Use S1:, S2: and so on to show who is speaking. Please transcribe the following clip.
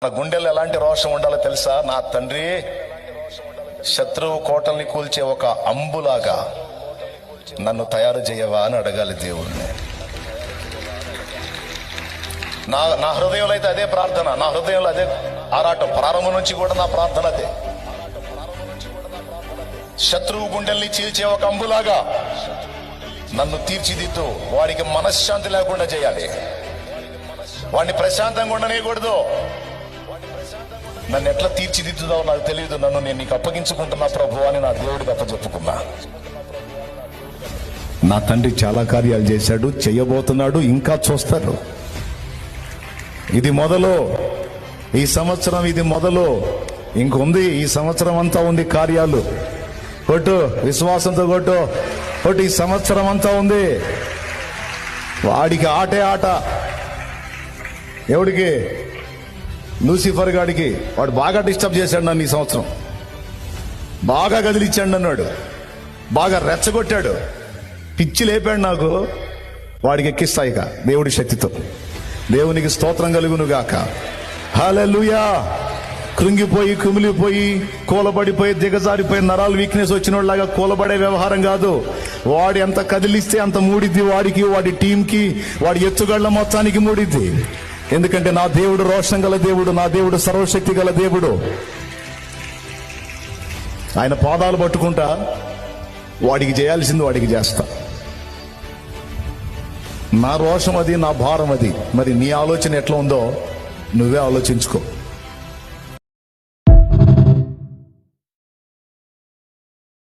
S1: నా గుండెల్లో ఎలాంటి రోషం ఉండాలో తెలుసా? నా తండ్రి శత్రువు కోటల్ని కూల్చే ఒక అంబులాగా నన్ను తయారు చేయవా అని అడగాలి దేవుణ్ణి. నా హృదయంలో అయితే అదే ప్రార్థన, నా హృదయంలో అదే ఆరాటం. ప్రారంభం నుంచి కూడా నా ప్రార్థన అదే. శత్రువు గుండెల్ని చీల్చే ఒక అంబులాగా నన్ను తీర్చిదిద్దు. వాడికి మనశ్శాంతి లేకుండా చేయాలి, వాడిని ప్రశాంతంగా ఉండనేయకూడదు. నన్ను ఎట్లా తీర్చిదిద్దుదావు నాకు తెలియదు, నన్ను నేను నీకు అప్పగించుకుంటున్నా ప్రభు అని నా దేవుడికి అప్పచెప్పుకున్నా. నా తండ్రి చాలా కార్యాలు చేశాడు, చేయబోతున్నాడు, ఇంకా చూస్తాడు. ఇది మొదలు, ఈ సంవత్సరం ఇది మొదలు. ఇంకొంది, ఈ సంవత్సరం అంతా ఉంది కార్యాలు. కొట్టు, విశ్వాసంతో కొట్టు, కొట్టు. ఈ సంవత్సరం అంతా ఉంది. వాడికి ఆటే ఆట. ఎవడికి? లూసిఫర్ గాడికి. వాడు బాగా డిస్టర్బ్ చేశాడు నన్ను ఈ సంవత్సరం, బాగా కదిలిచ్చాడు అన్నాడు, బాగా రెచ్చగొట్టాడు, పిచ్చి లేపాడు నాకు. వాడికి ఎక్కిస్తాయిక దేవుడి శక్తితో. దేవునికి స్తోత్రం కలుగును గాక. హల్లెలూయా. కృంగిపోయి కుమిలిపోయి కూలబడిపోయి దిగజారిపోయి నరాలు వీక్నెస్ వచ్చిన లాగా కూలబడే వ్యవహారం కాదు. వాడు ఎంత కదిలిస్తే అంత మూడిద్ది వాడికి, వాడి టీంకి, వాడి ఎత్తుగళ్ల మొత్తానికి మూడిద్ది. ఎందుకంటే నా దేవుడు రోషం గల దేవుడు, నా దేవుడు సర్వశక్తి గల దేవుడు. ఆయన పాదాలు పట్టుకుంటా వాడికి చేయాల్సింది వాడికి చేస్తా. నా రోషం అది, నా భారం అది. మరి నీ ఆలోచన ఎట్లా ఉందో నువ్వే ఆలోచించుకో.